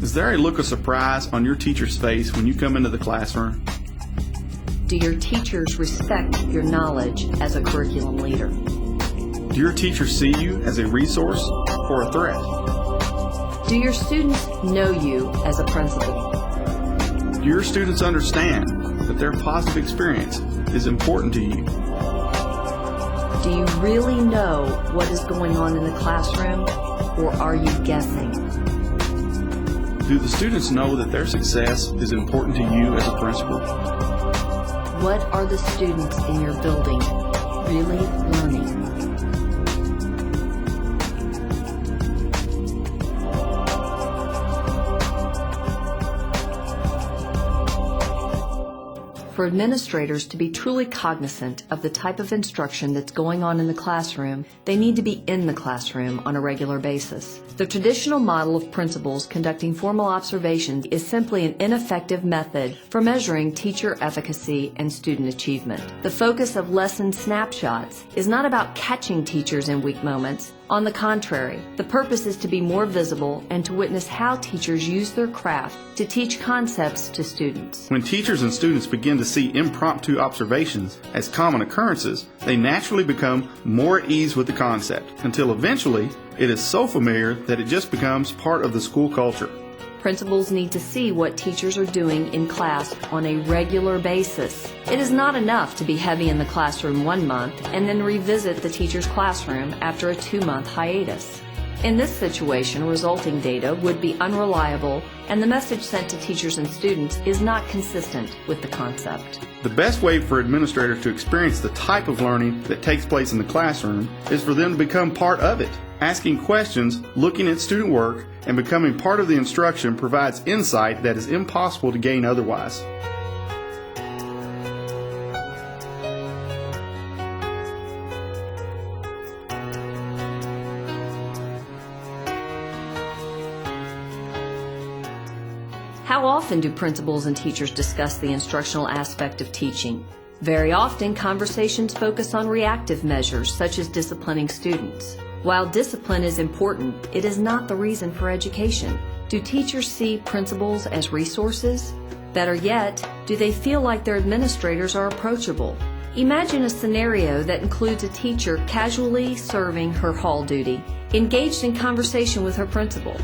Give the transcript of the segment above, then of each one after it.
Is there a look of surprise on your teacher's face when you come into the classroom? Do your teachers respect your knowledge as a curriculum leader? Do your teachers see you as a resource or a threat? Do your students know you as a principal? Do your students understand that their positive experience is important to you? Do you really know what is going on in the classroom, or are you guessing? Do the students know that their success is important to you as a principal? What are the students in your building really learning? For administrators to be truly cognizant of the type of instruction that's going on in the classroom, they need to be in the classroom on a regular basis. The traditional model of principals conducting formal observations is simply an ineffective method for measuring teacher efficacy and student achievement. The focus of lesson snapshots is not about catching teachers in weak moments. On the contrary, the purpose is to be more visible and to witness how teachers use their craft to teach concepts to students. When teachers and students begin to see impromptu observations as common occurrences, they naturally become more at ease with the concept, until eventually it is so familiar that it just becomes part of the school culture. Principals need to see what teachers are doing in class on a regular basis. It is not enough to be heavy in the classroom 1 month and then revisit the teacher's classroom after a 2-month hiatus. In this situation, resulting data would be unreliable, and the message sent to teachers and students is not consistent with the concept. The best way for administrators to experience the type of learning that takes place in the classroom is for them to become part of it. Asking questions, looking at student work, and becoming part of the instruction provides insight that is impossible to gain otherwise. How often do principals and teachers discuss the instructional aspect of teaching? Very often, conversations focus on reactive measures such as disciplining students. While discipline is important, it is not the reason for education. Do teachers see principals as resources? Better yet, do they feel like their administrators are approachable? Imagine a scenario that includes a teacher casually serving her hall duty, engaged in conversation with her principal.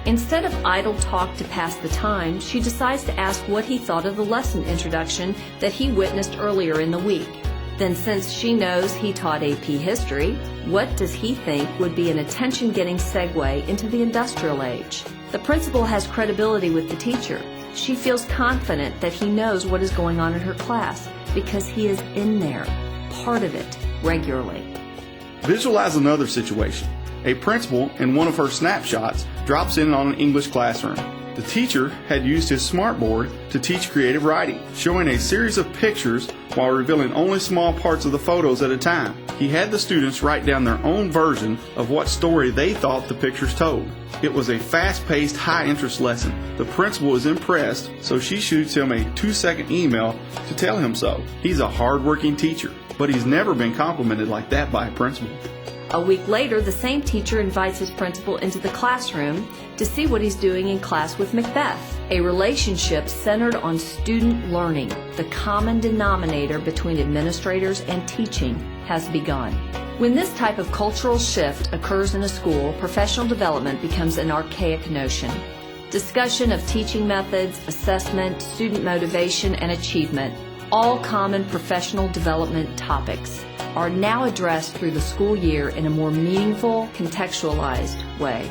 Instead of idle talk to pass the time, she decides to ask what he thought of the lesson introduction that he witnessed earlier in the week. Then, since she knows he taught AP History, what does he think would be an attention-getting segue into the industrial age? The principal has credibility with the teacher. She feels confident that he knows what is going on in her class because he is in there, part of it, regularly. Visualize another situation. A principal in one of her snapshots drops in on an English classroom. The teacher had used his smartboard to teach creative writing, showing a series of pictures while revealing only small parts of the photos at a time. He had the students write down their own version of what story they thought the pictures told. It was a fast-paced, high-interest lesson. The principal is impressed, so she shoots him a 2-second email to tell him so. He's a hard-working teacher, but he's never been complimented like that by a principal. A week later, the same teacher invites his principal into the classroom to see what he's doing in class with Macbeth, a relationship centered on student learning. The common denominator between administrators and teaching has begun. When this type of cultural shift occurs in a school, professional development becomes an archaic notion. Discussion of teaching methods, assessment, student motivation, and achievement, all common professional development topics, are now addressed through the school year in a more meaningful, contextualized way.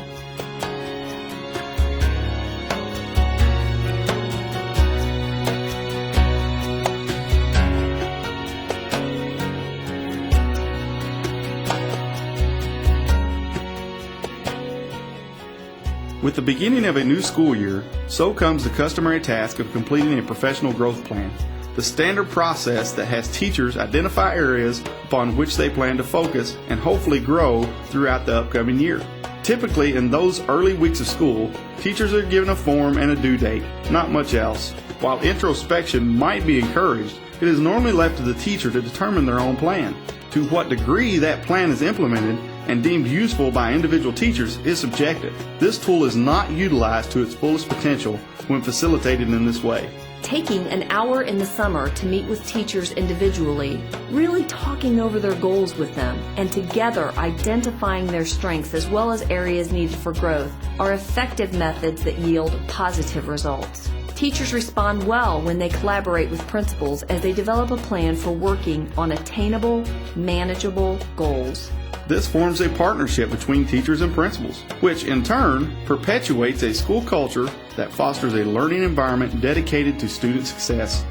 With the beginning of a new school year, so comes the customary task of completing a professional growth plan, the standard process that has teachers identify areas upon which they plan to focus and hopefully grow throughout the upcoming year. Typically, in those early weeks of school, teachers are given a form and a due date, not much else. While introspection might be encouraged, it is normally left to the teacher to determine their own plan. To what degree that plan is implemented and deemed useful by individual teachers is subjective. This tool is not utilized to its fullest potential when facilitated in this way. Taking an hour in the summer to meet with teachers individually, really talking over their goals with them, and together identifying their strengths as well as areas needed for growth are effective methods that yield positive results. Teachers respond well when they collaborate with principals as they develop a plan for working on attainable, manageable goals. This forms a partnership between teachers and principals, which in turn perpetuates a school culture that fosters a learning environment dedicated to student success.